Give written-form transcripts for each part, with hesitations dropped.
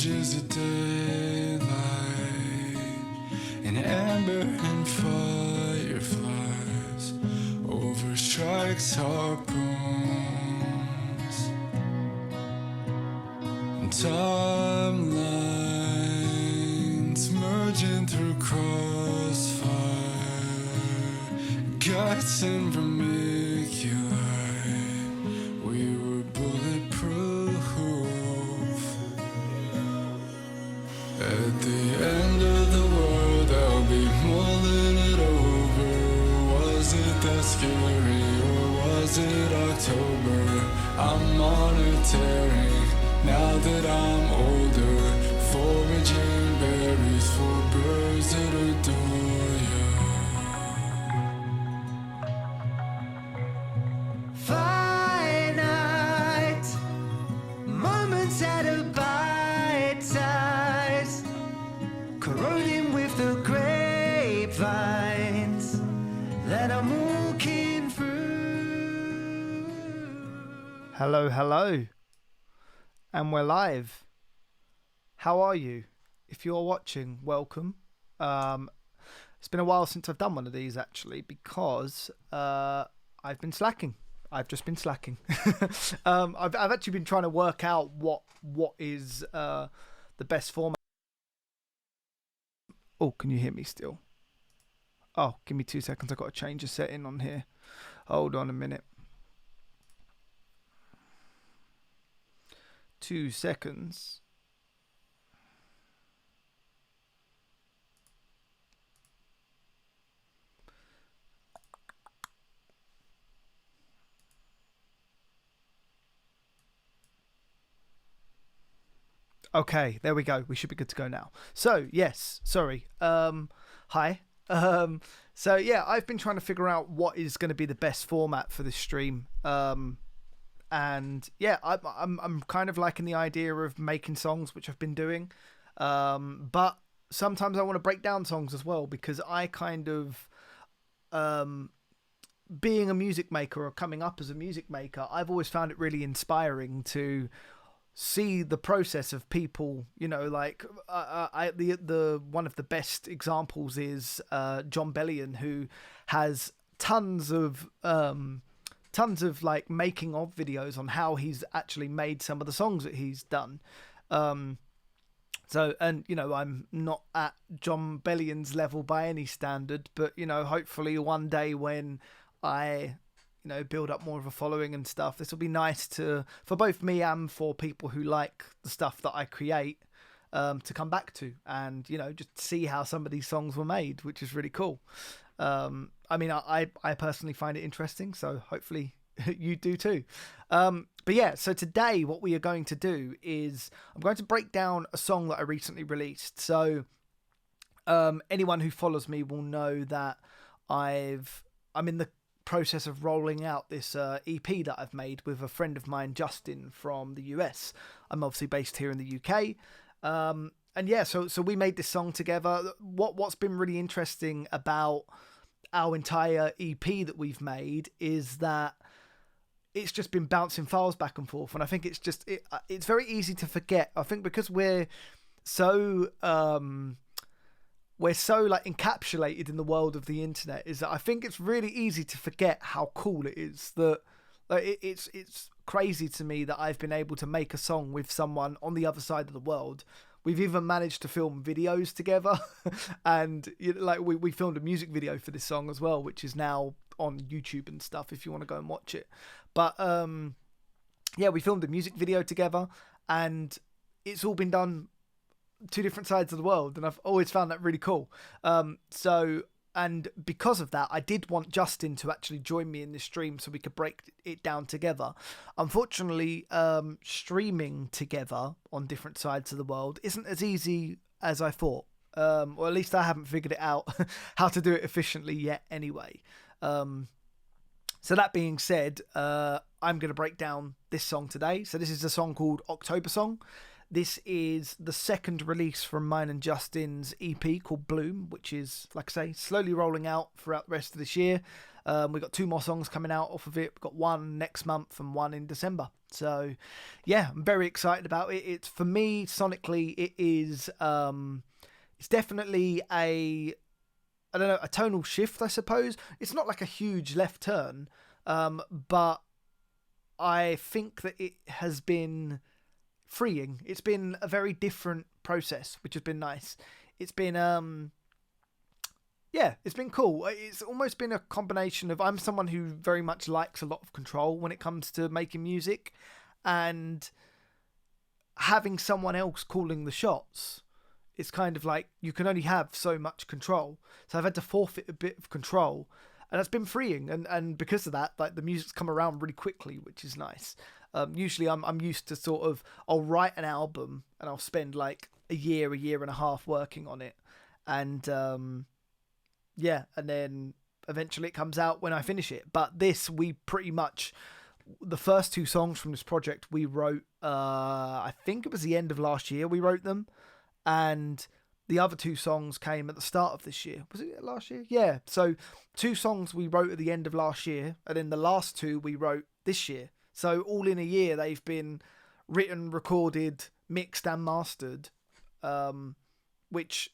edges of daylight, and amber and fireflies over strikes harpoons, and timelines merging through crossfire, guts and vermiculite. We were bulletproof. At the end of the world, I'll be mulling it over. Was it that scary, or was it October? I'm monitoring now that I'm older, foraging berries for birds that adore you. Finite moments at a bite size, corroding with the grapevines that I'm walking through. Hello, hello, and we're live. How are you? If you're watching, welcome. It's been a while since I've done one of these actually, because I've been slacking. I've just been slacking. I've actually been trying to work out what is the best format. Oh, can you hear me still? Oh, give me 2 seconds. I've got to change a setting on here. Hold on a minute. 2 seconds. Okay, there we go. We should be good to go now. So, yes, sorry. Hi. So, yeah, I've been trying to figure out what is going to be the best format for this stream. And, yeah, I'm kind of liking the idea of making songs, which I've been doing. But sometimes I want to break down songs as well, because I kind of... being a music maker or coming up as a music maker, I've always found it really inspiring to see the process of people, you know, like the one of the best examples is Jon Bellion, who has tons of like making of videos on how he's actually made some of the songs that he's done. So, and, you know, I'm not at Jon Bellion's level by any standard, but, you know, hopefully one day when I, you know, build up more of a following and stuff, this will be nice for both me and for people who like the stuff that I create, to come back to and, you know, just see how some of these songs were made, which is really cool. I mean, I personally find it interesting, so hopefully you do too. But yeah, so today what we are going to do is I'm going to break down a song that I recently released. So anyone who follows me will know that I'm in the process of rolling out this EP that I've made with a friend of mine, Justin, from the US. I'm obviously based here in the UK. And yeah, so we made this song together. What's been really interesting about our entire EP that we've made is that it's just been bouncing files back and forth, and I think it's very easy to forget. I think because we're so like encapsulated in the world of the internet, is that I think it's really easy to forget how cool it is. That like it's crazy to me that I've been able to make a song with someone on the other side of the world. We've even managed to film videos together, and like we filmed a music video for this song as well, which is now on YouTube and stuff if you want to go and watch it. But yeah, we filmed a music video together, and it's all been done two different sides of the world, and I've always found that really cool. And because of that, I did want Justin to actually join me in this stream so we could break it down together. Unfortunately, streaming together on different sides of the world isn't as easy as I thought. Or at least I haven't figured it out how to do it efficiently yet anyway. So that being said, I'm going to break down this song today. So this is a song called October Song. This is the second release from mine and Justin's EP called Bloom, which is, like I say, slowly rolling out throughout the rest of this year. We've got 2 more songs coming out off of it. We've got one next month and one in December. So, yeah, I'm very excited about it. It's, for me, sonically, it is, it's definitely a tonal shift, I suppose. It's not like a huge left turn, but I think that it has been freeing. It's been a very different process, which has been nice. It's been, it's been cool. It's almost been a combination of, I'm someone who very much likes a lot of control when it comes to making music, and having someone else calling the shots. It's kind of like you can only have so much control. So I've had to forfeit a bit of control, and that's been freeing. And because of that, like, the music's come around really quickly, which is nice. Usually I'm used to sort of, I'll write an album and I'll spend like a year and a half working on it. And, and then eventually it comes out when I finish it. But this, we pretty much, the first 2 songs from this project we wrote, I think it was the end of last year we wrote them. And the other 2 songs came at the start of this year. Was it last year? Yeah. So 2 songs we wrote at the end of last year, and then the last 2 we wrote this year. So all in a year, they've been written, recorded, mixed and mastered, which...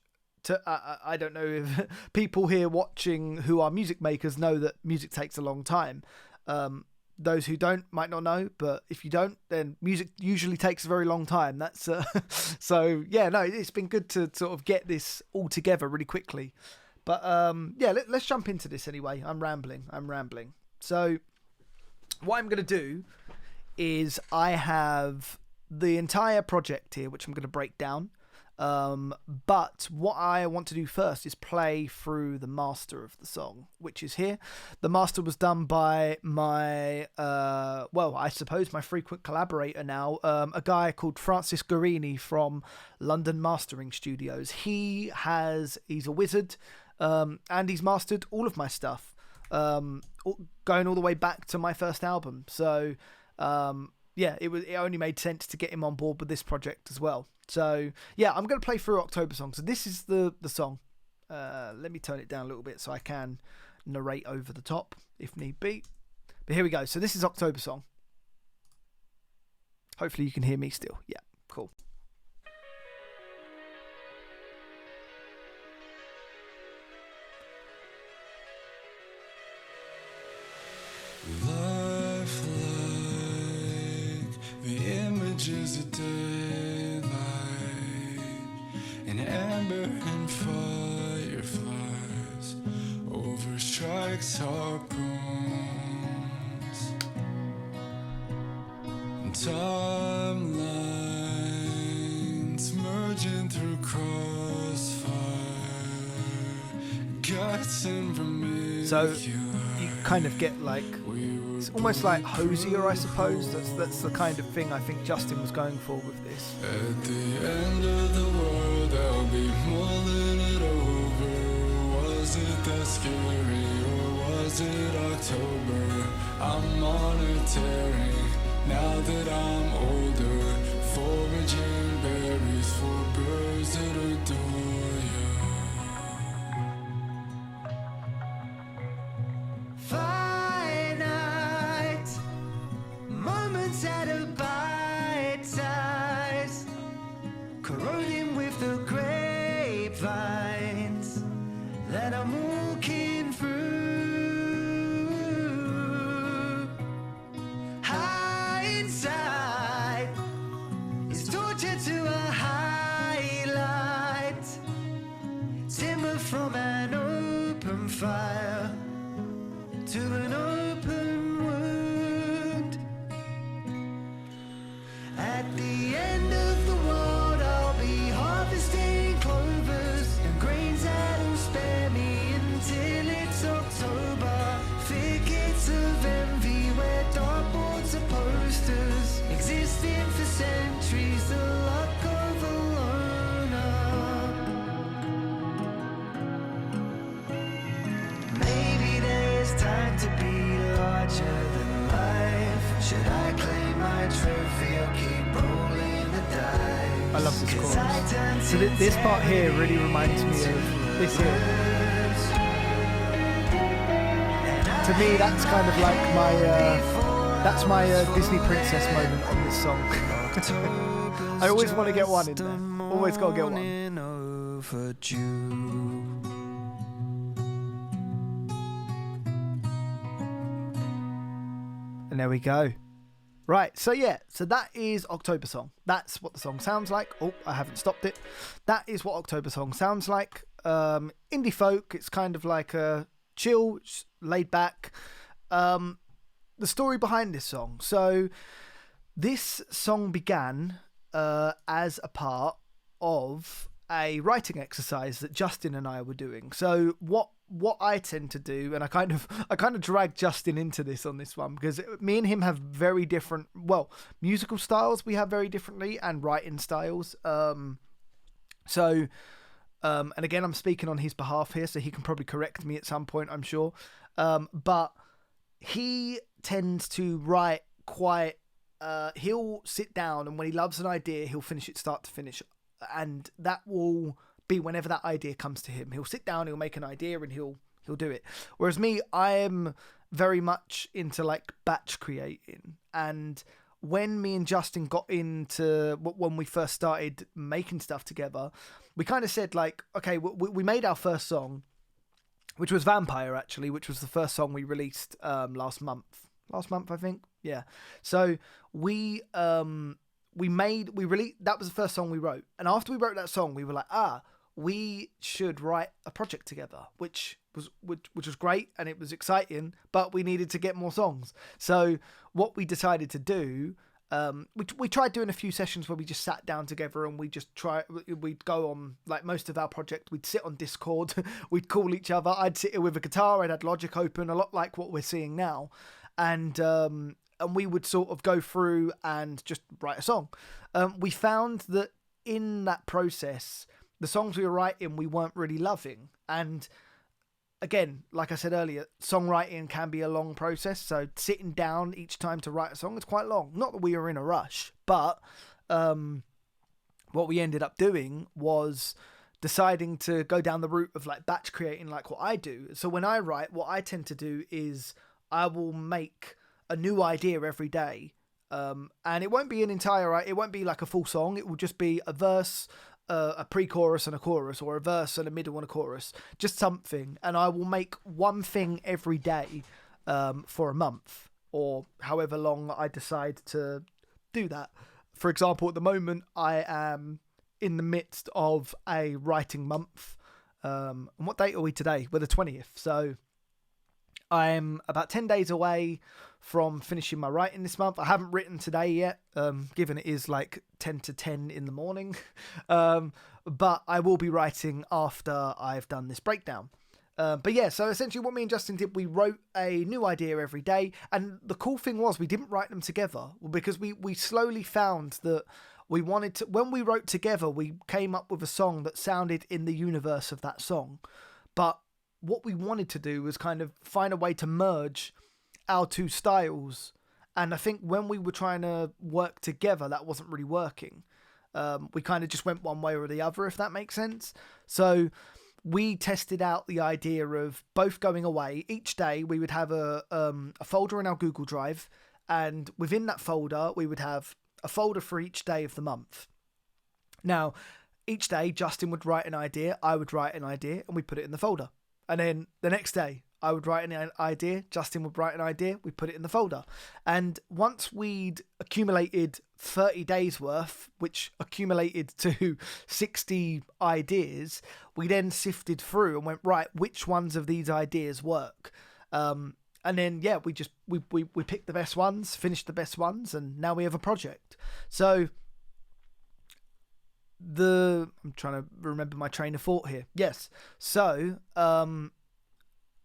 I don't know if people here watching who are music makers know that music takes a long time. Those who don't might not know, but if you don't, then music usually takes a very long time. That's so yeah. No, it's been good to sort of get this all together really quickly. But let's jump into this anyway. I'm rambling. So what I'm gonna do is I have the entire project here, which I'm gonna break down. But what I want to do first is play through the master of the song, which is here. The master was done by my, I suppose my frequent collaborator now, a guy called Francis Guarini from London Mastering Studios. He's a wizard, and he's mastered all of my stuff, going all the way back to my first album. So, it only made sense to get him on board with this project as well. So, yeah, I'm going to play through October Song. So this is the song. Let me turn it down a little bit so I can narrate over the top if need be. But here we go. So this is October Song. Hopefully you can hear me still. Yeah, cool. Life like the images of daylight, in amber and fireflies, over strikes harpoons, timelines merging through crossfire, guts and vermilion. So you kind of get like, it's almost like Hosier, I suppose. That's the kind of thing I think Justin was going for with this. At the end of the world, I'll be mulling it over. Was it that scary, or was it October? I'm monitoring now that I'm older, foraging berries for birds that adore you. Finite moments at a bite size, corroding with the grapevines that I'm walking through. Hindsight is torture to a highlight, simmer from an open fire to an open wound. At the end of the world, I'll be harvesting clovers and grains that'll spare me until it's October. Thickets of envy where dartboards are posters, existing for centuries, the luck of a loner. Maybe there's time to be larger than life. Should I claim my trophy or keep rolling the dice? I love this chorus. So this part here really reminds me of this here. And I To me, that's kind of like my Disney princess moment on this song. I always want to get one in there. Always got to get one. Overdue. And there we go. Right, so that is October Song. That's what the song sounds like. Oh, I haven't stopped it. That is what October Song sounds like. Indie folk, it's kind of like a chill, laid back. The story behind this song. So this song began as a part of a writing exercise that Justin and I were doing. So what I tend to do, and I kind of drag Justin into this on this one, because me and him have very different, musical styles we have very differently, and writing styles. And again, I'm speaking on his behalf here, so he can probably correct me at some point, I'm sure. But he tends to write quite, he'll sit down, and when he loves an idea, he'll finish it start to finish. And that will be whenever that idea comes to him. He'll sit down, he'll make an idea, and he'll do it. Whereas me, I am very much into like batch creating. And when me and Justin got into when we first started making stuff together, we kind of said like, okay, we made our first song, which was Vampire actually, which was the first song we released last month, I think. Yeah. So we released, that was the first song we wrote. And after we wrote that song, we were like, we should write a project together, which was great, and it was exciting, but we needed to get more songs. So what we decided to do, we tried doing a few sessions where we just sat down together and we'd go on, like most of our project, we'd sit on Discord, we'd call each other, I'd sit here with a guitar, I'd had Logic open, a lot like what we're seeing now. And we would sort of go through and just write a song. We found that in that process, the songs we were writing, we weren't really loving. And again, like I said earlier, songwriting can be a long process. So sitting down each time to write a song is quite long. Not that we were in a rush, but what we ended up doing was deciding to go down the route of like batch creating, like what I do. So when I write, what I tend to do is I will make a new idea every day. And it won't be it won't be like a full song. It will just be a verse, a pre-chorus and a chorus, or a verse and a middle and a chorus, just something. And I will make one thing every day for a month, or however long I decide to do that. For example, at the moment, I am in the midst of a writing month. And what date are we today? We're the 20th. So I'm about 10 days away from finishing my writing this month. I haven't written today yet, given it is like 10 to 10 in the morning. But I will be writing after I've done this breakdown. But yeah, so essentially what me and Justin did, we wrote a new idea every day. And the cool thing was we didn't write them together, because we slowly found that we wanted to, when we wrote together, we came up with a song that sounded in the universe of that song. But what we wanted to do was kind of find a way to merge our two styles. And I think when we were trying to work together, that wasn't really working. We kind of just went one way or the other, if that makes sense. So we tested out the idea of both going away. Each day we would have a folder in our Google Drive, and within that folder we would have a folder for each day of the month. Now, each day Justin would write an idea, I would write an idea, and we put it in the folder. And then the next day I would write an idea, Justin would write an idea, we put it in the folder. And once we'd accumulated 30 days worth, which accumulated to 60 ideas, we then sifted through and went, right, which ones of these ideas work? And then, yeah, we picked the best ones, finished the best ones, and now we have a project. So I'm trying to remember my train of thought here. Yes. So,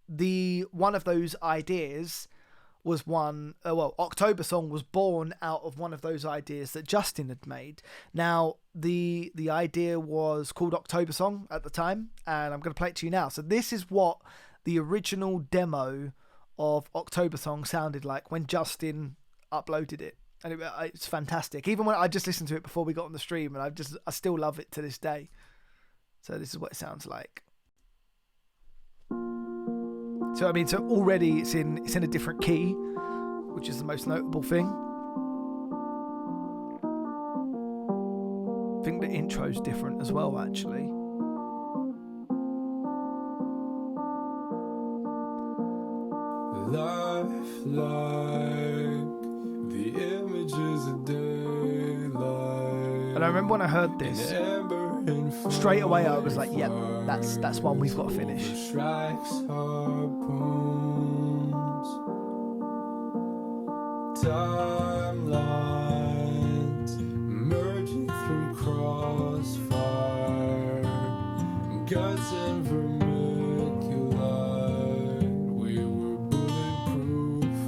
the one of those ideas was October Song was born out of one of those ideas that Justin had made. Now, the idea was called October Song at the time, and I'm going to play it to you now. So this is what the original demo of October Song sounded like when Justin uploaded it. And it's fantastic. Even when I just listened to it before we got on the stream, and I still love it to this day. So this is what it sounds like. So I mean, so already it's in a different key, which is the most notable thing. I think the intro's different as well, actually. Life like the images of daylight. And I remember when I heard this, straight away I was like, yep, that's one we've got to finish. Strikes harpoons, timelines merging through crossfire, guts and vermiculite. We were bulletproof.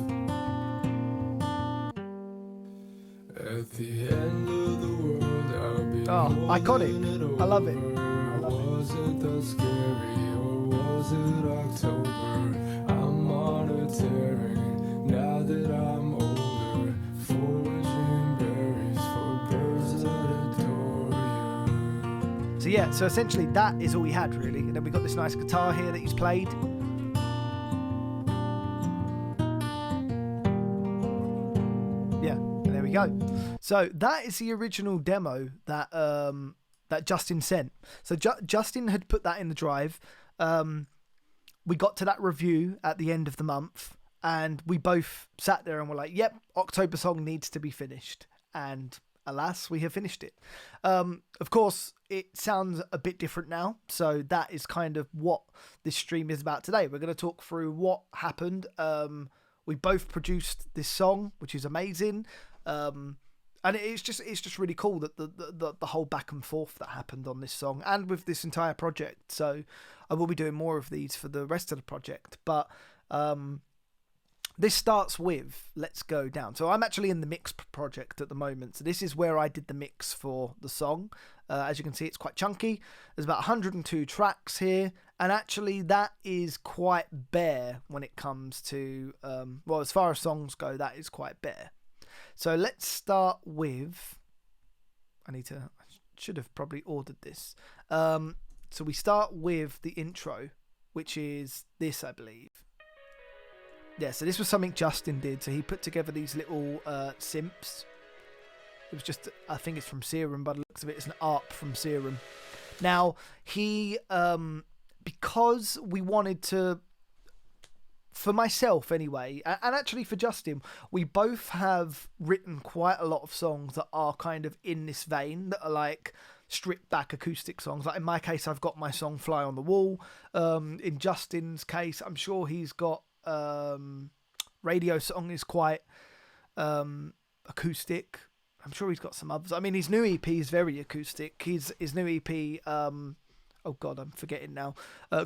At the end of the world, I'll be iconic. I love it. Was it that scary or was it October? I'm monitoring now that I'm older, foraging berries for birds that adore you. So yeah, so essentially that is all we had really. And then we got this nice guitar here that he's played. Yeah, and there we go. So that is the original demo that that Justin sent. So Justin had put that in the drive. We got to that review at the end of the month, and we both sat there and were like, yep, October Song needs to be finished. And alas, we have finished it. Of course, it sounds a bit different now. So that is kind of what this stream is about today. We're going to talk through what happened. We both produced this song, which is amazing. And it's just really cool that the whole back and forth that happened on this song and with this entire project. So I will be doing more of these for the rest of the project. But this starts with Let's Go Down. So I'm actually in the mix project at the moment. So this is where I did the mix for the song. As you can see, it's quite chunky. There's about 102 tracks here. And actually that is quite bare when it comes to, well, as far as songs go, that is quite bare. So let's start with, I should have probably ordered this. So we start with the intro, which is this, I believe. Yeah, so this was something Justin did. So he put together these little synths. It was just, I think it's from Serum, by the looks of it, it's an ARP from Serum. Now, he, because we wanted to, for myself anyway, and actually for Justin, we both have written quite a lot of songs that are kind of in this vein, that are like stripped back acoustic songs. Like in my case, I've got my song Fly on the Wall. In Justin's case, I'm sure he's got Radio Song is quite acoustic. I'm sure he's got some others. I mean, his new EP is very acoustic. His new EP, oh God, I'm forgetting now.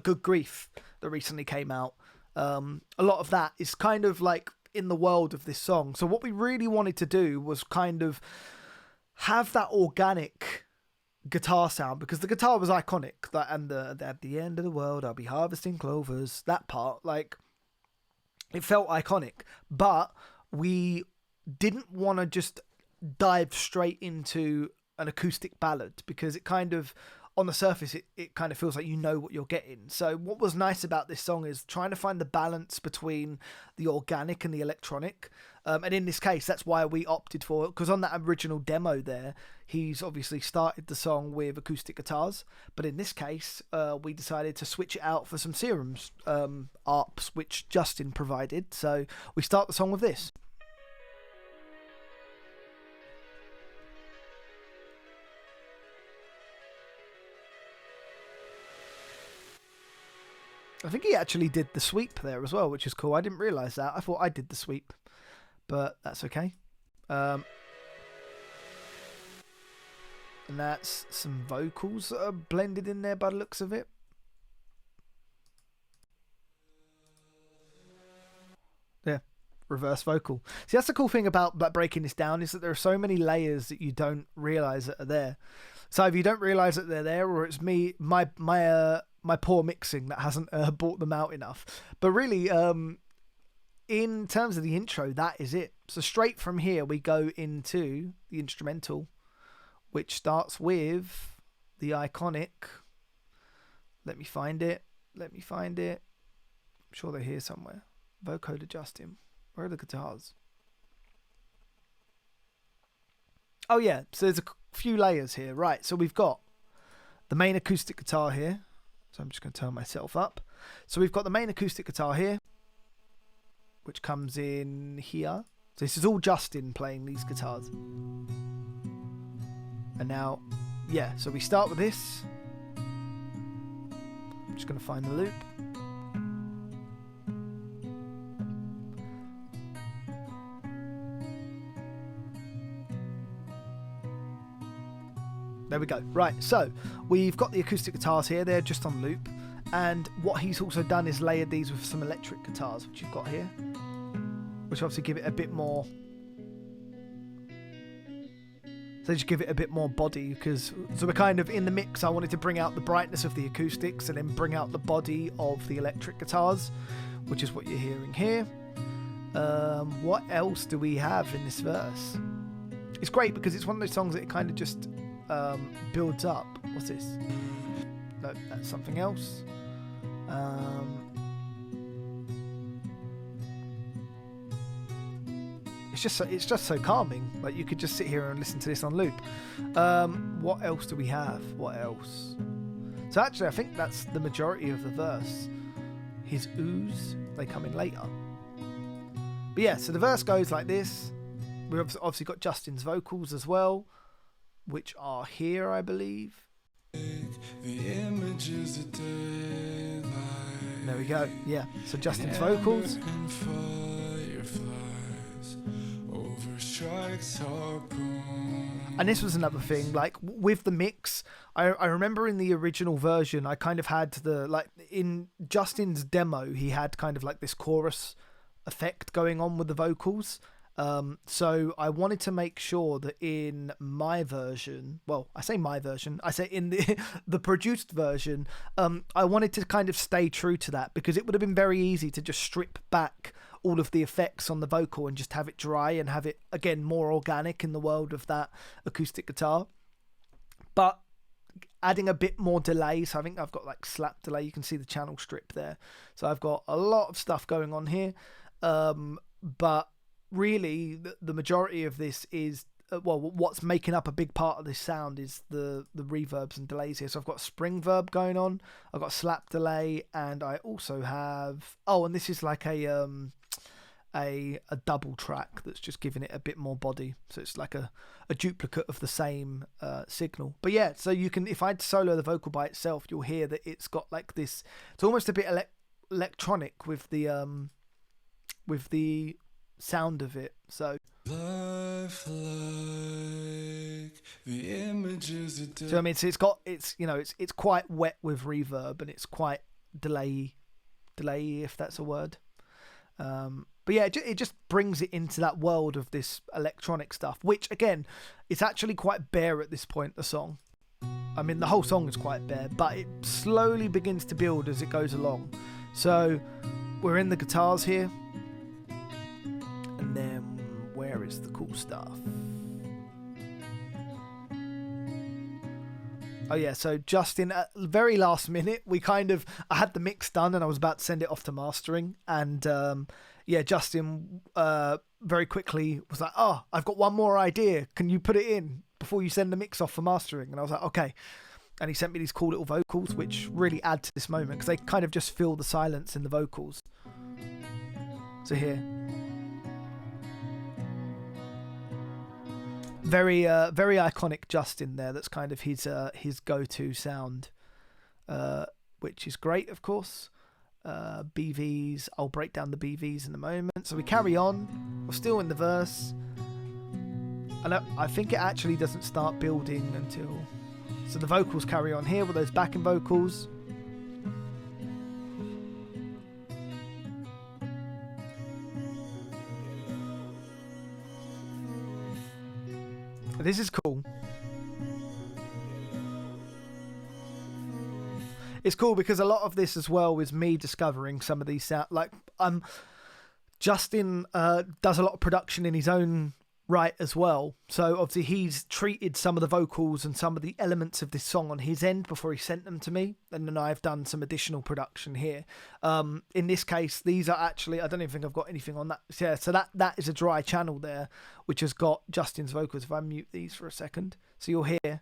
Good Grief, that recently came out. A lot of that is kind of like in the world of this song. So what we really wanted to do was kind of have that organic guitar sound, because the guitar was iconic. And at the end of the world, I'll be harvesting clovers. That part, like, it felt iconic. But we didn't want to just dive straight into an acoustic ballad, because it kind of, on the surface, it kind of feels like you know what you're getting. So what was nice about this song is trying to find the balance between the organic and the electronic. And in this case, that's why we opted for it, because on that original demo there, he's obviously started the song with acoustic guitars. But in this case, we decided to switch it out for some Serums ARPs, which Justin provided. So we start the song with this. I think he actually did the sweep there as well, which is cool. I didn't realise that. I thought I did the sweep, but that's okay. And that's some vocals that are blended in there by the looks of it. Yeah, reverse vocal. See, that's the cool thing about breaking this down, is that there are so many layers that you don't realise that are there. So if you don't realise that they're there, or it's me, my poor mixing that hasn't brought them out enough. But really, in terms of the intro, that is it. So straight from here, we go into the instrumental, which starts with the iconic. Let me find it. sure they're here somewhere. Vocoder Justin. Where are the guitars? Oh yeah, so there's a few layers here. Right, so we've got the main acoustic guitar here. So I'm just going to turn myself up. So we've got the main acoustic guitar here, which comes in here. So this is all Justin playing these guitars. And now, yeah, so we start with this. I'm just going to find the loop. There we go. Right, so we've got the acoustic guitars here. They're just on loop. And what he's also done is layered these with some electric guitars, which you've got here. Which obviously give it a bit more... So just give it a bit more body, because... So we're kind of in the mix. I wanted to bring out the brightness of the acoustics and then bring out the body of the electric guitars, which is what you're hearing here. What else do we have in this verse? It's great because it's one of those songs that it kind of just... builds up. What's this? No, that's something else. It's just so calming. Like you could just sit here and listen to this on loop. What else do we have? What else? So actually, I think that's the majority of the verse. His ooze, they come in later. But yeah, so the verse goes like this. We've obviously got Justin's vocals as well, which are here, I believe. The images of daylight. There we go. Yeah. So Justin's vocals. And fireflies over strikes harpoon. And this was another thing, like with the mix, I remember in the original version, I kind of had in Justin's demo, he had kind of like this chorus effect going on with the vocals. So I wanted to make sure that in my version, well, I say my version, I say in the produced version, I wanted to kind of stay true to that, because it would have been very easy to just strip back all of the effects on the vocal and just have it dry and have it, again, more organic in the world of that acoustic guitar. But adding a bit more delay, so I think I've got like slap delay, you can see the channel strip there. So I've got a lot of stuff going on here, but really the majority of this is what's making up a big part of this sound is the reverbs and delays here. So I've got spring verb going on, I've got slap delay, and I also have and this is like a double track that's just giving it a bit more body, so it's like a duplicate of the same signal. But yeah, so you can, if I solo the vocal by itself, you'll hear that it's got like this, it's almost a bit electronic with the sound of it. So Life like the images of I mean, so it's quite wet with reverb, and it's quite delay if that's a word. But yeah, it just brings it into that world of this electronic stuff, which again, it's actually quite bare at this point, the song. I mean, the whole song is quite bare, but it slowly begins to build as it goes along. So we're in the guitars here, and then where is the cool stuff? Oh yeah, so Justin, at the very last minute, I had the mix done and I was about to send it off to mastering, and Justin very quickly was like, "Oh, I've got one more idea. Can you put it in before you send the mix off for mastering?" And I was like, "Okay." And he sent me these cool little vocals, which really add to this moment, because they kind of just fill the silence in the vocals. So here. Very iconic Justin there. That's kind of his go-to sound, which is great, of course. BVs, I'll break down the BVs in a moment. So we carry on. We're still in the verse, and I think it actually doesn't start building until. So the vocals carry on here with those backing vocals. This is cool. It's cool because a lot of this as well is me discovering some of these sound. Like Justin does a lot of production in his own right as well. So obviously he's treated some of the vocals and some of the elements of this song on his end before he sent them to me, and then I've done some additional production here. In this case, these are actually, I don't even think I've got anything on that. Yeah, so that is a dry channel there, which has got Justin's vocals. If I mute these for a second, so you'll hear.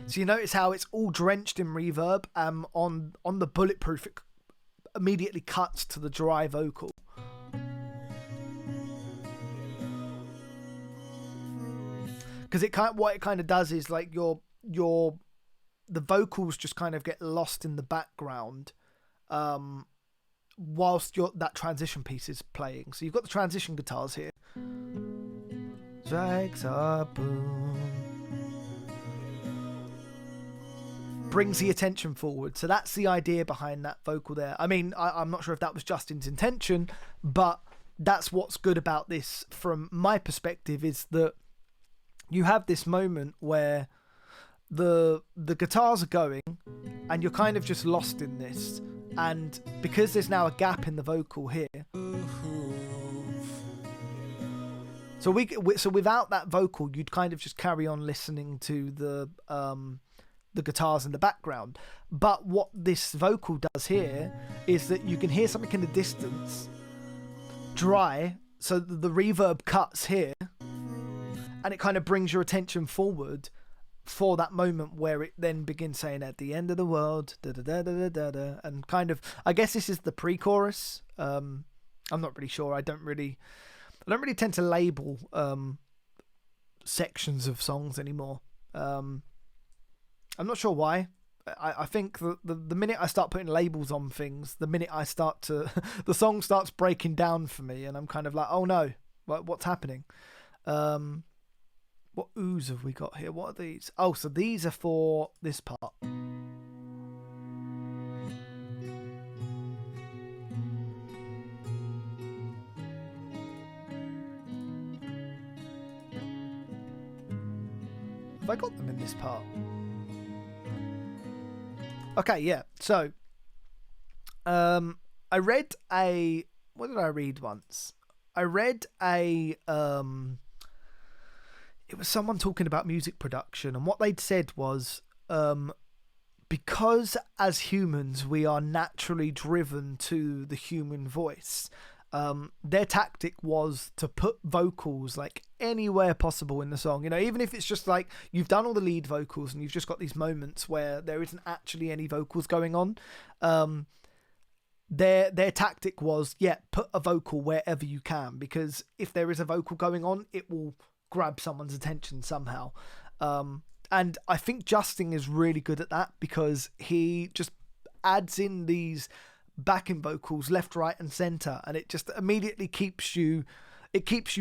So you notice how it's all drenched in reverb. On the Bulletproof, it immediately cuts to the dry vocal. Because what it kind of does is like the vocals just kind of get lost in the background, whilst that transition piece is playing. So you've got the transition guitars here. Strikes a boom. Brings the attention forward. So that's the idea behind that vocal there. I mean, I'm not sure if that was Justin's intention, but that's what's good about this from my perspective, is that you have this moment where the guitars are going and you're kind of just lost in this, and because there's now a gap in the vocal here, so without that vocal you'd kind of just carry on listening to the guitars in the background. But what this vocal does here is that you can hear something in the distance dry, so the reverb cuts here, and it kind of brings your attention forward for that moment where it then begins saying at the end of the world, da da da da da da, and kind of, I guess this is the pre-chorus. I'm not really sure. I don't really tend to label sections of songs anymore. I'm not sure why. I think the minute I start putting labels on things, the minute I start to the song starts breaking down for me, and I'm kind of like, oh no, what's happening? What oohs have we got here? What are these? Oh, so these are for this part. Have I got them in this part? Okay, yeah. So, I read what did I read once? I read it was someone talking about music production, and what they'd said was, because as humans we are naturally driven to the human voice, their tactic was to put vocals like anywhere possible in the song. You know, even if it's just like you've done all the lead vocals and you've just got these moments where there isn't actually any vocals going on, their tactic was, put a vocal wherever you can, because if there is a vocal going on, it will grab someone's attention somehow. And I think Justin is really good at that, because he just adds in these backing vocals left, right and center, and it just immediately keeps you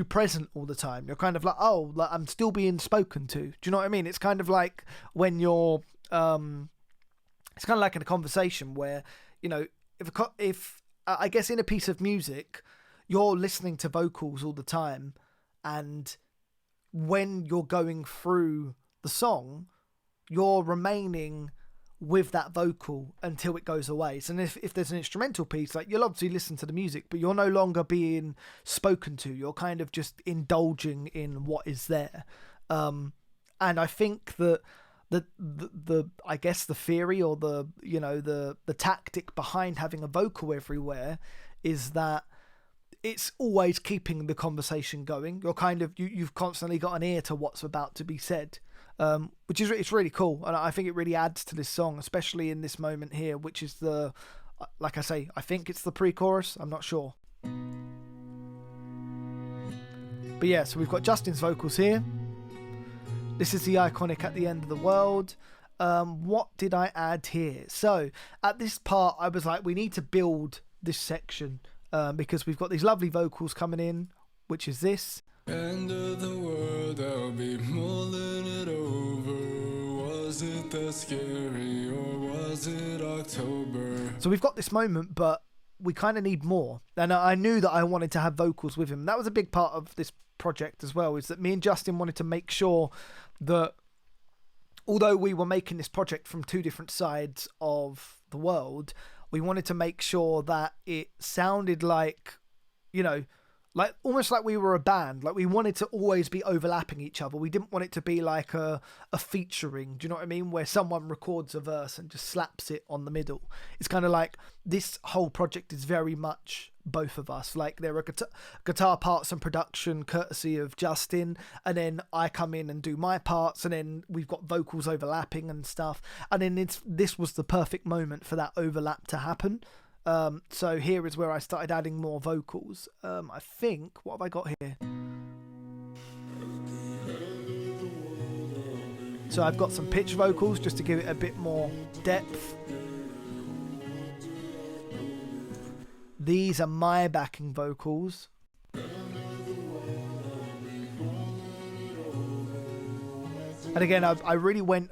present all the time. You're kind of like, oh, like, I'm still being spoken to. Do you know what I mean? It's kind of like when you're it's kind of like in a conversation where, you know, if I guess in a piece of music you're listening to vocals all the time, and when you're going through the song you're remaining with that vocal until it goes away. So if there's an instrumental piece, like, you'll obviously listen to the music, but you're no longer being spoken to. You're kind of just indulging in what is there. And I think that the I guess the theory, or the tactic behind having a vocal everywhere is that it's always keeping the conversation going. You're kind of you've constantly got an ear to what's about to be said, which is, it's really cool, and I think it really adds to this song, especially in this moment here, which is like I say, I think it's the pre-chorus. I'm not sure, but yeah. So we've got Justin's vocals here. This is the iconic at the end of the world. What did I add here? So at this part, I was like, we need to build this section. Because we've got these lovely vocals coming in, which is this. End of the world, I'll be mulling it over. Was it that scary, or was it October? So we've got this moment, but we kind of need more. And I knew that I wanted to have vocals with him. That was a big part of this project as well, is that me and Justin wanted to make sure that, although we were making this project from two different sides of the world, we wanted to make sure that it sounded like you know, like almost like we were a band. Like we wanted to always be overlapping each other. We didn't want it to be like a featuring. Do you know what I mean? Where someone records a verse and just slaps it on the middle. It's kind of like this whole project is very much both of us. Like there are guitar parts and production courtesy of Justin, and then I come in and do my parts, and then we've got vocals overlapping and stuff. And then this was the perfect moment for that overlap to happen. So here is where I started adding more vocals. I think, what have I got here? So I've got some pitch vocals just to give it a bit more depth. These are my backing vocals. And again, I really went,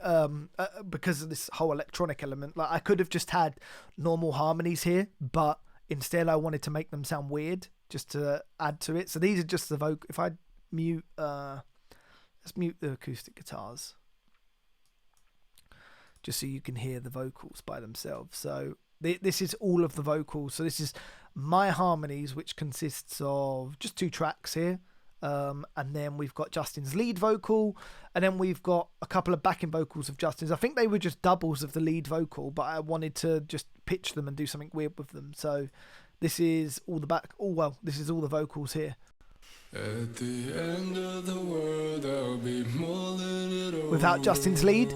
because of this whole electronic element, like I could have just had normal harmonies here, but instead I wanted to make them sound weird, just to add to it. So these are just the vocal. If I mute, let's mute the acoustic guitars, just so you can hear the vocals by themselves. So this is all of the vocals. So this is my harmonies, which consists of just 2 tracks here. And then we've got Justin's lead vocal, and then we've got a couple of backing vocals of Justin's. I think they were just doubles of the lead vocal, but I wanted to just pitch them and do something weird with them. So this is all the this is all the vocals here. At the end of the world, I'll be mulling it over. Without Justin's lead.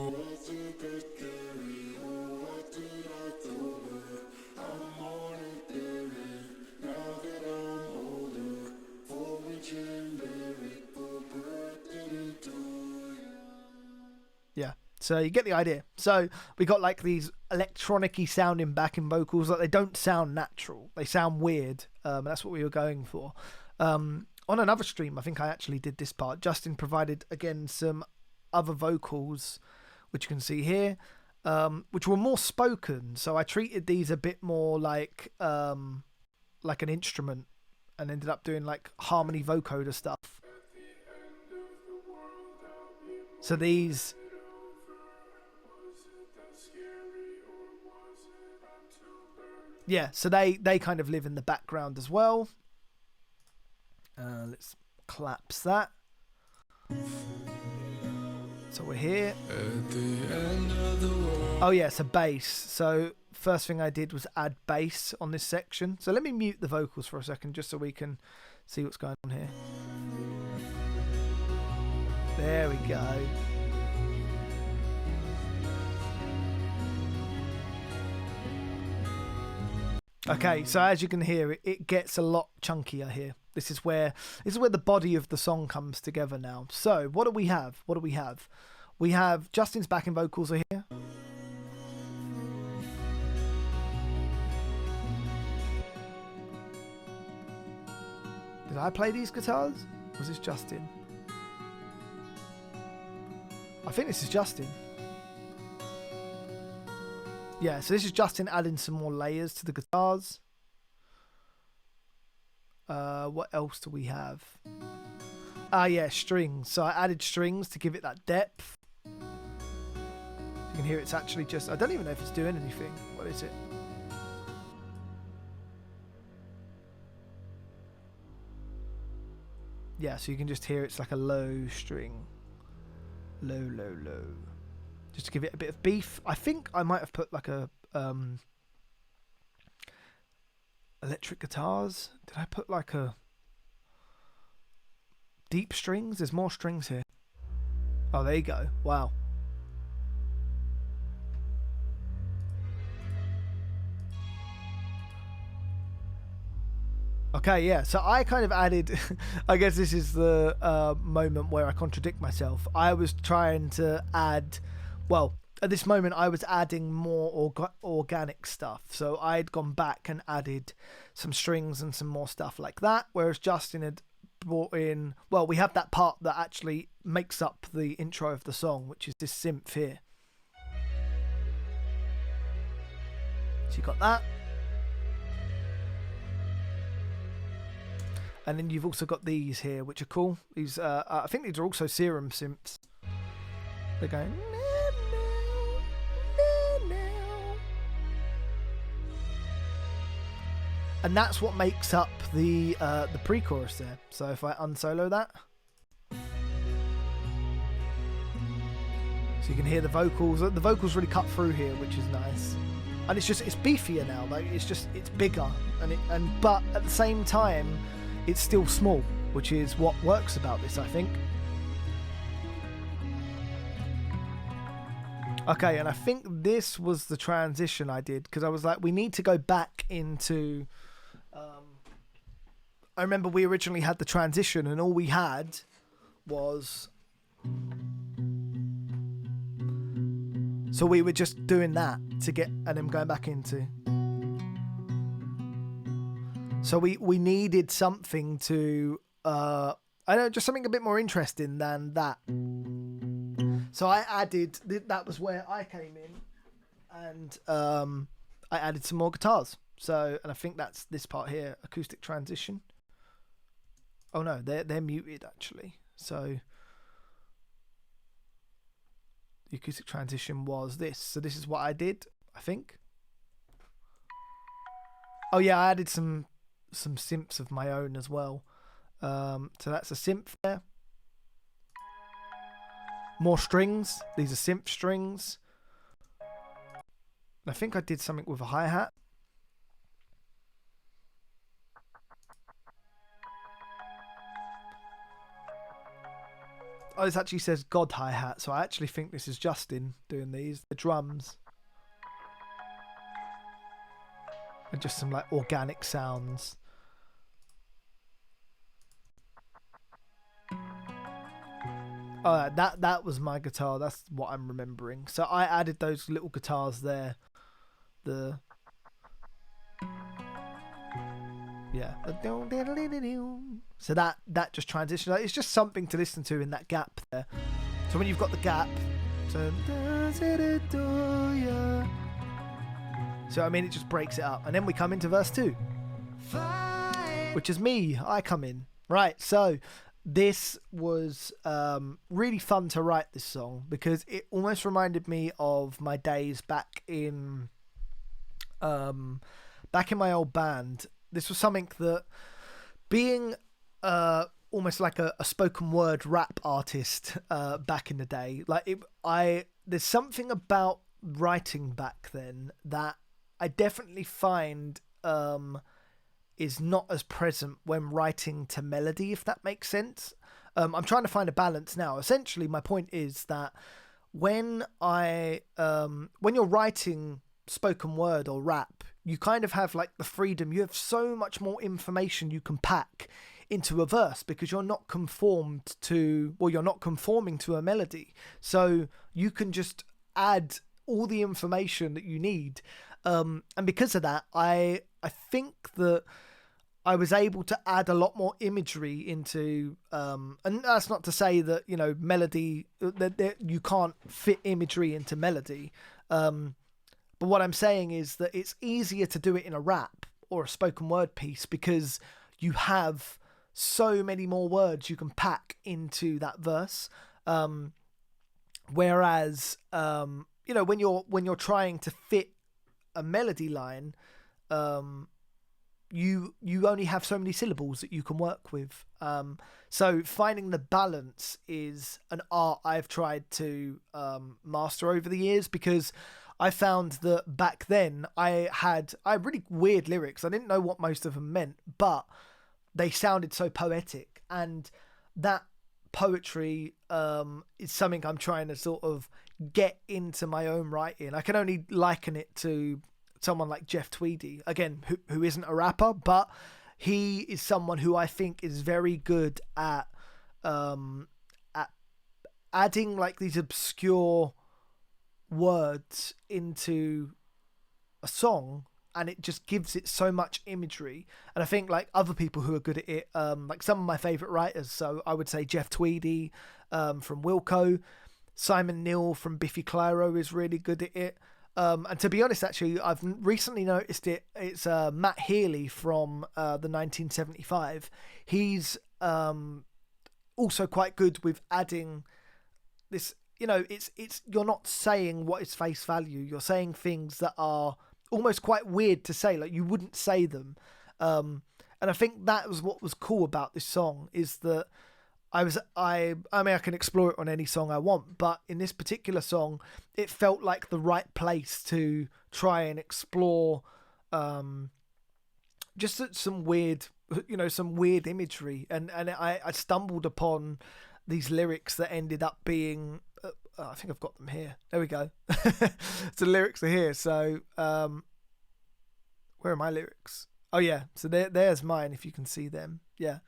Yeah, so you get the idea. So we got like these electronic-y sounding backing vocals. Like they don't sound natural. They sound weird. That's what we were going for. On another stream, I think I actually did this part. Justin provided, again, some other vocals, which you can see here, which were more spoken. So I treated these a bit more like an instrument, and ended up doing like harmony vocoder stuff. So these... Yeah, so they kind of live in the background as well. Let's collapse that. So we're here. At the end of the world. Oh yeah, so bass. So first thing I did was add bass on this section. So let me mute the vocals for a second just so we can see what's going on here. There we go. Okay, so as you can hear, it gets a lot chunkier here. This is where the body of the song comes together now. So what do we have? We have Justin's backing vocals are here. Did I play these guitars? Or was this Justin? I think this is Justin. Yeah, so this is Justin adding some more layers to the guitars. What else do we have? Yeah, strings. So I added strings to give it that depth. You can hear it's actually just... I don't even know if it's doing anything. What is it? Yeah, so you can just hear it's like a low string. Low, low, low. Just to give it a bit of beef. I think I might have put like a electric guitars. Did I put like a deep strings? There's more strings here. Oh, there you go. Wow. Okay, yeah, so I kind of added, I guess this is the moment where I contradict myself. I was trying to add, well, at this moment I was adding more organic stuff. So I'd gone back and added some strings and some more stuff like that, whereas Justin had brought in, well, we have that part that actually makes up the intro of the song, which is this synth here. So you got that. And then you've also got these here, which are cool. These, I think these are also Serum synths. They're going... And that's what makes up the pre-chorus there. So if I unsolo that, so you can hear the vocals. The vocals really cut through here, which is nice. And it's beefier now. Like it's bigger, but at the same time, it's still small, which is what works about this, I think. Okay, and I think this was the transition I did, because I was like, we need to go back into... I remember we originally had the transition, and all we had was... So we were just doing that to get... and then going back into... So we needed something to... I don't know, just something a bit more interesting than that. So I added, that was where I came in, and I added some more guitars. So, and I think that's this part here, acoustic transition. Oh no, they're muted actually. So the acoustic transition was this. So this is what I did, I think. Oh yeah, I added some synths of my own as well. So that's a synth there. More strings. These are synth strings. I think I did something with a hi-hat. Oh, this actually says God hi-hat, so I actually think this is Justin doing these. The drums. And just some like organic sounds. That was my guitar. That's what I'm remembering. So I added those little guitars there. Yeah. So that just transitions. It's just something to listen to in that gap there. So when you've got the gap, so I mean, it just breaks it up, and then we come into verse 2, which is me. I come in. Right. So this was really fun to write this song, because it almost reminded me of my days back in my old band. This was something that, being almost like a spoken word rap artist back in the day, there's something about writing back then that I definitely find is not as present when writing to melody, if that makes sense. I'm trying to find a balance now. Essentially, my point is that when you're writing spoken word or rap, you kind of have like the freedom. You have so much more information you can pack into a verse, because you're not conforming to a melody. So you can just add all the information that you need. And because of that, I think that I was able to add a lot more imagery into, and that's not to say that, melody, that you can't fit imagery into melody. But what I'm saying is that it's easier to do it in a rap or a spoken word piece, because you have so many more words you can pack into that verse. Whereas, when you're trying to fit a melody line, you only have so many syllables that you can work with. So finding the balance is an art I've tried to master over the years, because I found that back then I had really weird lyrics. I didn't know what most of them meant, but they sounded so poetic, and that poetry is something I'm trying to sort of get into my own writing. I can only liken it to someone like Jeff Tweedy, again, who isn't a rapper, but he is someone who I think is very good at adding like these obscure words into a song, and it just gives it so much imagery. And I think like other people who are good at it, like some of my favorite writers, so I would say Jeff Tweedy from Wilco, Simon Neil from Biffy Clyro is really good at it. And to be honest, actually, I've recently noticed it. It's Matt Healy from the 1975. He's also quite good with adding this. It's you're not saying what is face value. You're saying things that are almost quite weird to say, like you wouldn't say them. And I think that was what was cool about this song, is that I mean, I can explore it on any song I want, but in this particular song, it felt like the right place to try and explore just some weird, some weird imagery. And I stumbled upon these lyrics that ended up being, I think I've got them here. There we go. So the lyrics are here. So where are my lyrics? Oh yeah, so there's mine, if you can see them. Yeah.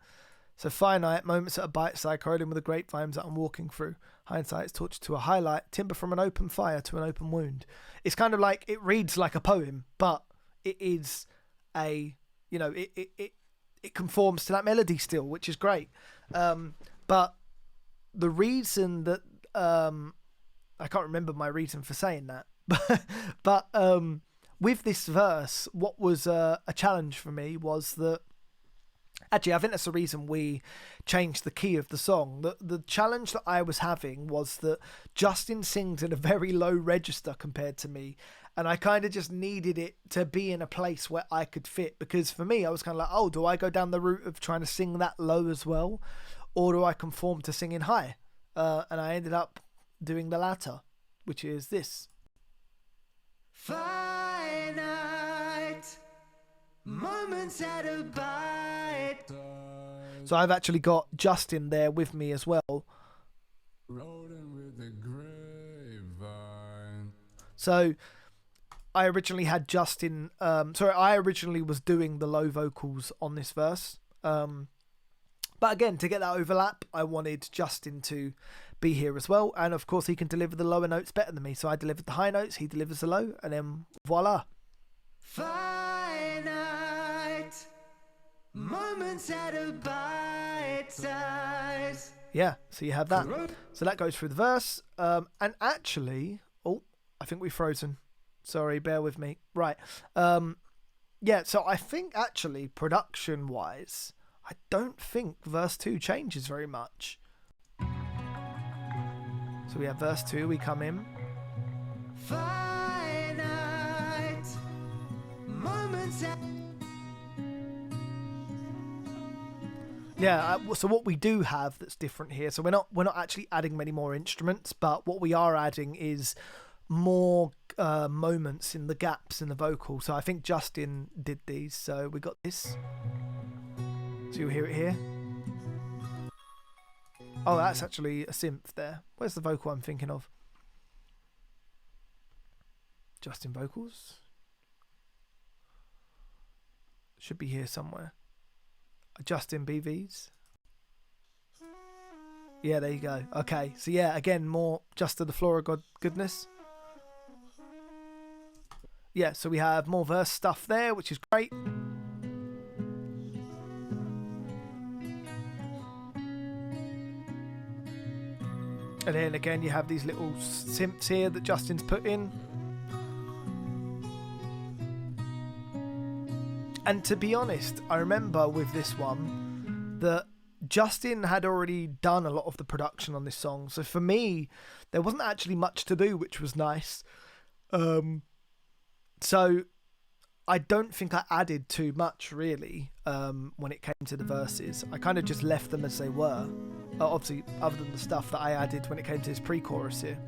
So finite moments at a bite side, corroding with the grapevines that I'm walking through. Hindsight's tortured to a highlight, timber from an open fire to an open wound. It's kind of like, it reads like a poem, but it is it conforms to that melody still, which is great. But the reason that I can't remember my reason for saying that, but with this verse, what was a challenge for me was that, actually, I think that's the reason we changed the key of the song. The challenge that I was having was that Justin sings in a very low register compared to me, and I kind of just needed it to be in a place where I could fit, because for me, I was kind of like, oh, do I go down the route of trying to sing that low as well, or do I conform to singing high? And I ended up doing the latter, which is this. Finite moments at a bite. So I've actually got Justin there with me as well. Rolling with the grapevine. So I originally had Justin, I originally was doing the low vocals on this verse. But again, to get that overlap, I wanted Justin to be here as well. And of course, he can deliver the lower notes better than me. So I delivered the high notes, he delivers the low, and then voila. Finite moments at a bite size. Yeah, so you have that. So that goes through the verse. And actually, oh, I think we've frozen. Sorry, bear with me. Right. Yeah, so I think actually, production-wise, I don't think verse 2 changes very much. So we have verse 2, we come in. Finite moments at... Yeah, so what we do have that's different here, so we're not actually adding many more instruments, but what we are adding is more moments in the gaps in the vocal. So I think Justin did these. So we got this. So you'll hear it here. Oh, that's actually a synth there. Where's the vocal I'm thinking of? Justin vocals. Should be here somewhere. Justin BVs. Yeah, there you go. Okay, so yeah, again, more Justin the Flora God goodness. Yeah, so we have more verse stuff there, which is great. And then again, you have these little synths here that Justin's put in. And to be honest, I remember with this one that Justin had already done a lot of the production on this song. So for me, there wasn't actually much to do, which was nice. So I don't think I added too much, really, when it came to the verses. I kind of just left them as they were. Obviously, other than the stuff that I added when it came to this pre-chorus here.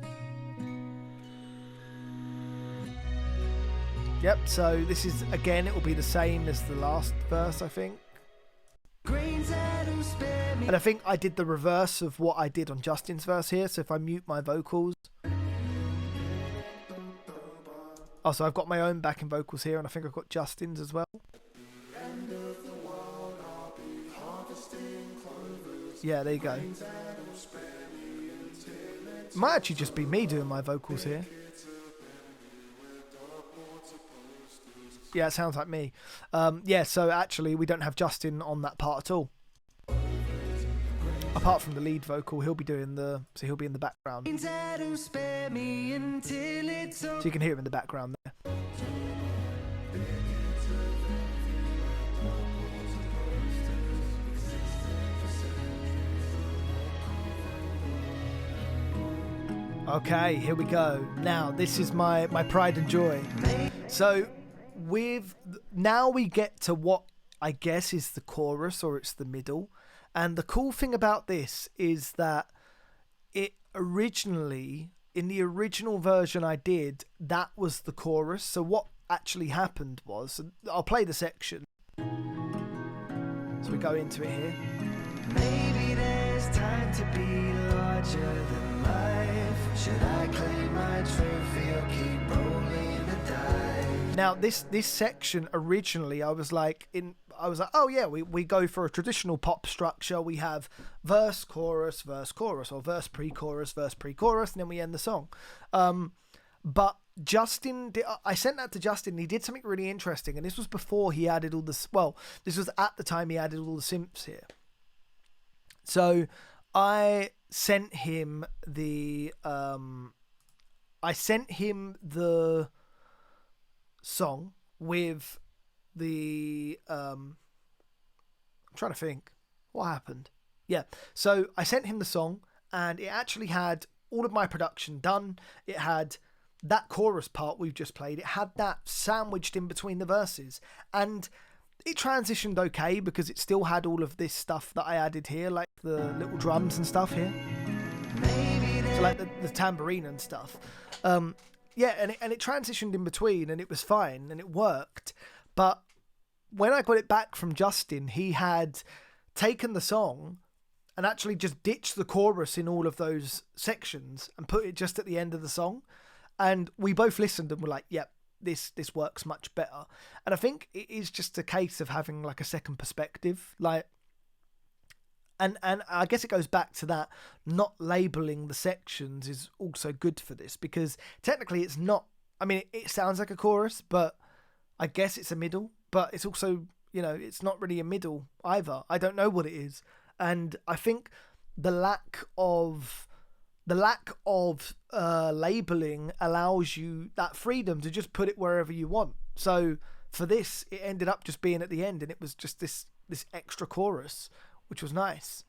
Yep, so this is, again, it will be the same as the last verse, I think. And I think I did the reverse of what I did on Justin's verse here. So if I mute my vocals. Oh, so I've got my own backing vocals here, and I think I've got Justin's as well. Yeah, there you go. It might actually just be me doing my vocals here. Yeah, it sounds like me. Yeah, so actually we don't have Justin on that part at all. Apart from the lead vocal, he'll be doing so he'll be in the background. So you can hear him in the background there. Okay, here we go. Now, this is my pride and joy. So, now we get to what I guess, is the chorus or it's the middle. And the cool thing about this is that it originally, in the original version I did, that was the chorus. So what actually happened was, I'll play the section. So we go into it here. Maybe there's time to be larger than life. Should I claim my trophy or keep rolling the dice? Now this section originally, I was like, oh yeah, we go for a traditional pop structure. We have verse, chorus, or verse, pre-chorus, and then we end the song. But Justin, I sent that to Justin. He did something really interesting, and this was before he added all this. Well, this was at the time he added all the synths here. So I sent him the song with the I'm trying to think what happened. Yeah, so I sent him the song, and it actually had all of my production done. It had that chorus part we've just played. It had that sandwiched in between the verses, and it transitioned okay because it still had all of this stuff that I added here, like the little drums and stuff here. So like the tambourine and stuff. Yeah, and it transitioned in between, and it was fine, and it worked. But when I got it back from Justin, he had taken the song and actually just ditched the chorus in all of those sections and put it just at the end of the song. And we both listened and were like, yep, this works much better. And I think it is just a case of having like a second perspective, like, and I guess it goes back to that, not labeling the sections is also good for this, because technically it's not, I mean, it sounds like a chorus, but I guess it's a middle, but it's also, you know, it's not really a middle either. I don't know what it is. And I think the lack of labeling allows you that freedom to just put it wherever you want. So for this, it ended up just being at the end, and it was just this extra chorus, which was nice.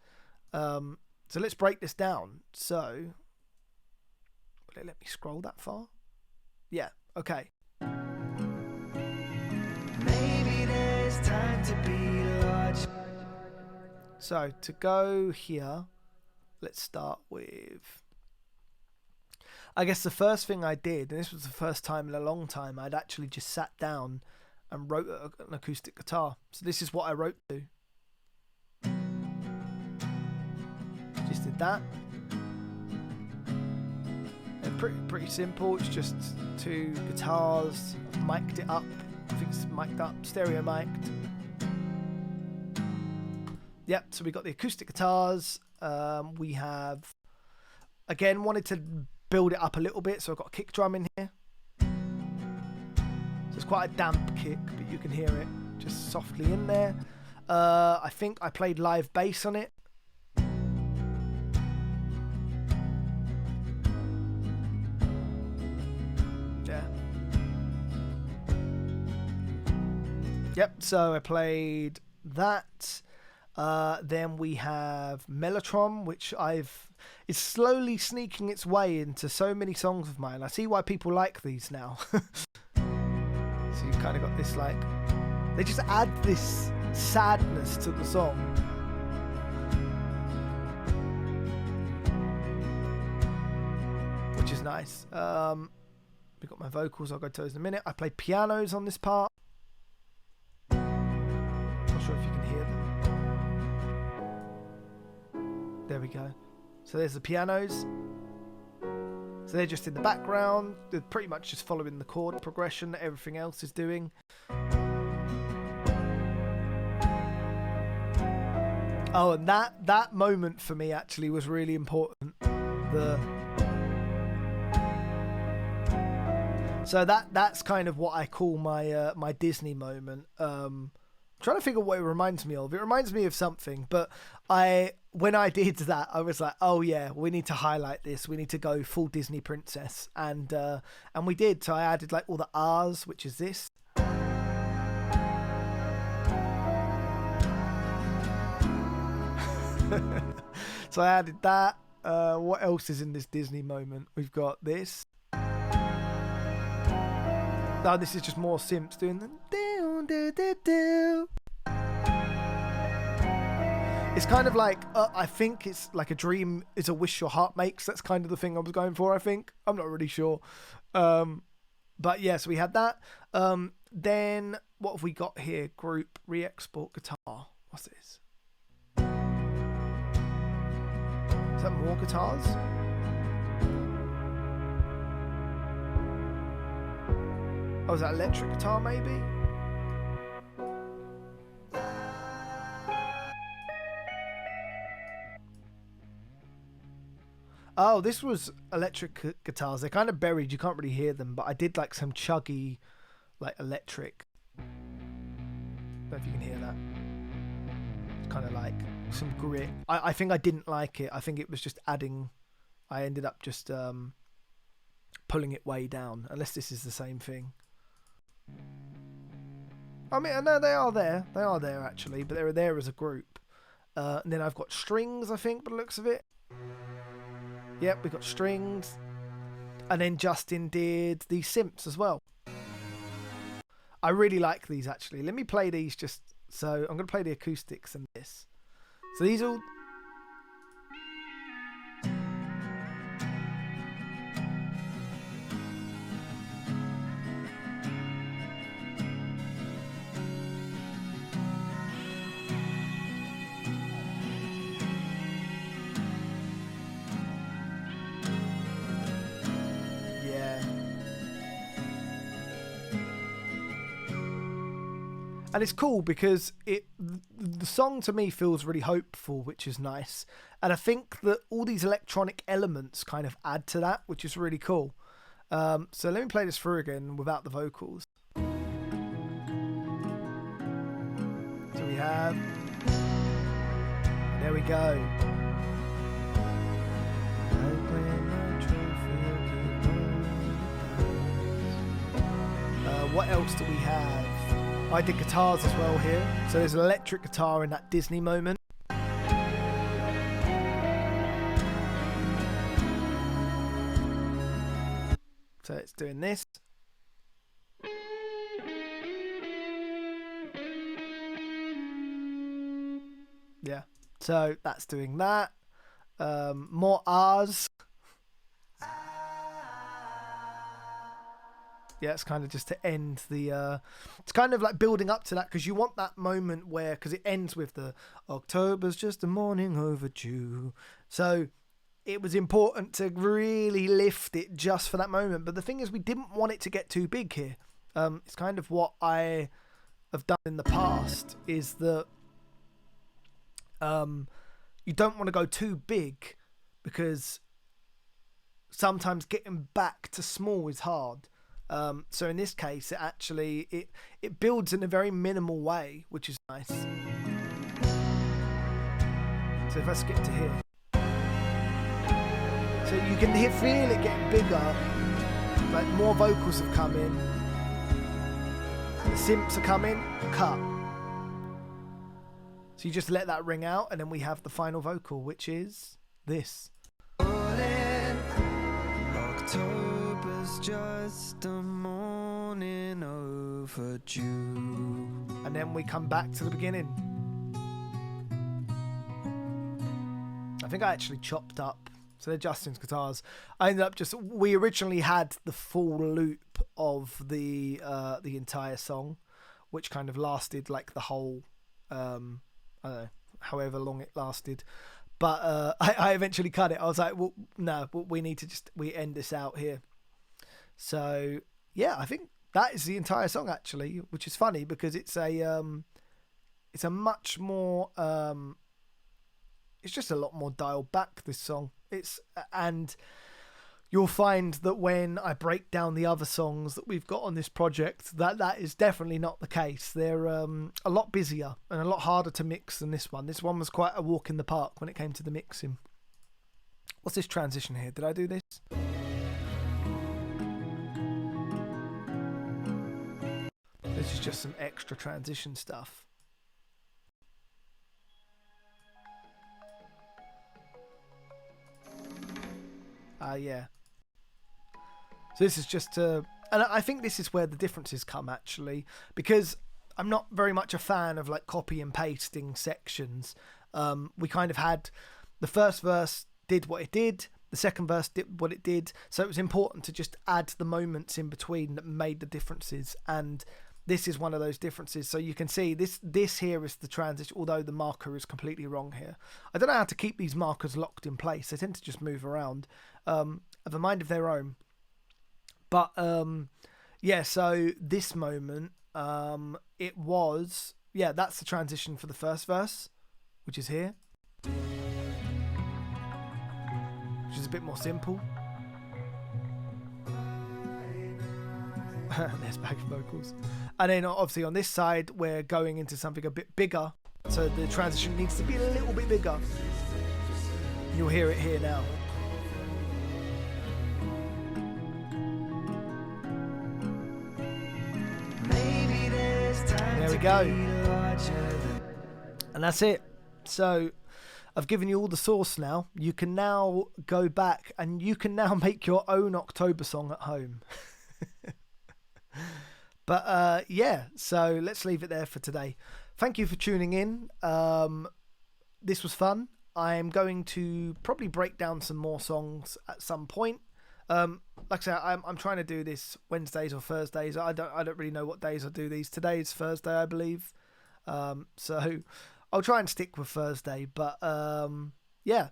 So let's break this down. So will it let me scroll that far? Yeah, okay. Maybe there's time to be large. So to go here, let's start with, I guess the first thing I did, and this was the first time in a long time I'd actually just sat down and wrote an acoustic guitar. So this is what I wrote to. Just did that. And pretty simple. It's just two guitars, mic'd it up. I think it's mic'd up, stereo mic'd. Yep, so we got the acoustic guitars. We have, again, wanted to build it up a little bit, so I've got a kick drum in here. So it's quite a damp kick, but you can hear it just softly in there. I think I played live bass on it. Yeah. Yep, so I played that. Then we have Mellotron, which it's slowly sneaking its way into so many songs of mine. I see why people like these now. So you've kind of got this, like, they just add this sadness to the song. Which is nice. We've got my vocals, I'll go to those in a minute. I played pianos on this part. Not sure if you can hear them. There we go. So there's the pianos. So they're just in the background. They're pretty much just following the chord progression that everything else is doing. Oh, and that moment for me actually was really important. So that's kind of what I call my my Disney moment. Trying to figure what it reminds me of. It reminds me of something, but when I did that, I was like, oh yeah, we need to highlight this. We need to go full Disney princess, and we did. So I added like all the R's, which is this. So I added that. What else is in this Disney moment? We've got this. No, this is just more Simps doing the do do do do. It's kind of like, I think it's like a dream is a wish your heart makes. That's kind of the thing I was going for, I think. I'm not really sure. But yeah, so we had that. Then what have we got here? Group re-export guitar. What's this? Is that more guitars? Oh, is that electric guitar maybe? Oh, this was electric guitars. They're kind of buried. You can't really hear them, but I did like some chuggy, like electric. Don't know if you can hear that. It's kind of like some grit. I think I didn't like it. I think it was just adding. I ended up just pulling it way down. Unless this is the same thing. I mean, no, they are there. They are there actually, but they're there as a group. And then I've got strings, I think, by the looks of it. Yep, we got strings. And then Justin did the synths as well. I really like these actually. Let me play these just so I'm going to play the acoustics and this. So these all. And it's cool because the song to me feels really hopeful, which is nice. And I think that all these electronic elements kind of add to that, which is really cool. So let me play this through again without the vocals. So we have... There we go. What else do we have? I did guitars as well here. So there's an electric guitar in that Disney moment. So it's doing this. Yeah. So that's doing that. More R's. Yeah, it's kind of just to end the... it's kind of like building up to that because you want that moment where... Because it ends with the October's just a morning overdue. So it was important to really lift it just for that moment. But the thing is, we didn't want it to get too big here. It's kind of what I have done in the past is that you don't want to go too big because sometimes getting back to small is hard. So in this case, it actually it builds in a very minimal way, which is nice. So if I skip to here, so you can feel it getting bigger. Like more vocals have come in, the synths are coming, cut. So you just let that ring out, and then we have the final vocal, which is this. October's just a morning overdue. And then we come back to the beginning. I think I actually chopped up. So they're Justin's guitars. I ended up we originally had the full loop of the entire song, which kind of lasted like the whole, I don't know, however long it lasted. But I eventually cut it. I was like, well, no, we need to we end this out here. So, yeah, I think that is the entire song, actually, which is funny because it's a much more... it's just a lot more dialed back, this song. And you'll find that when I break down the other songs that we've got on this project, that is definitely not the case. They're a lot busier and a lot harder to mix than this one. This one was quite a walk in the park when it came to the mixing. What's this transition here? Did I do this? This is just some extra transition stuff. Yeah. So this is just and I think this is where the differences come actually, because I'm not very much a fan of like copy and pasting sections. We kind of had the first verse did what it did, the second verse did what it did, so it was important to just add the moments in between that made the differences, and this is one of those differences. So you can see this here is the transition, although the marker is completely wrong here. I don't know how to keep these markers locked in place. They tend to just move around, have a mind of their own. But yeah, so this moment, it was, yeah, that's the transition for the first verse, which is here, which is a bit more simple. There's back vocals. And then obviously on this side, we're going into something a bit bigger. So the transition needs to be a little bit bigger. You'll hear it here now. And there we go. And that's it. So I've given you all the source now. You can now go back and you can now make your own October song at home. But yeah, so let's leave it there for today. Thank you for tuning in. This was fun. I'm going to probably break down some more songs at some point. Like I said, I'm trying to do this Wednesdays or Thursdays. I don't really know what days I do these. Today is Thursday, I believe. So I'll try and stick with Thursday. But yeah.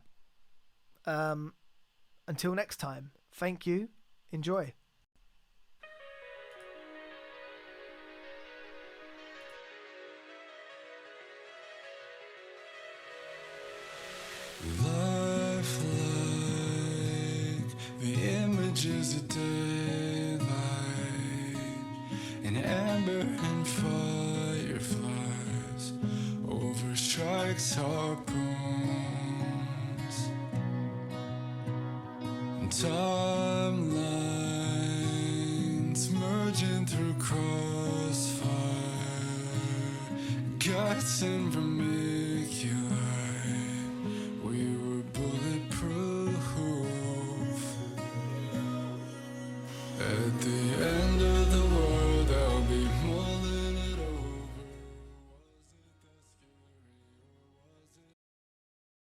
Until next time. Thank you. Enjoy. Lifelike, the images of daylight, and amber and fireflies over strikes harpoons, and timelines merging through crossfire, guts and vermilion.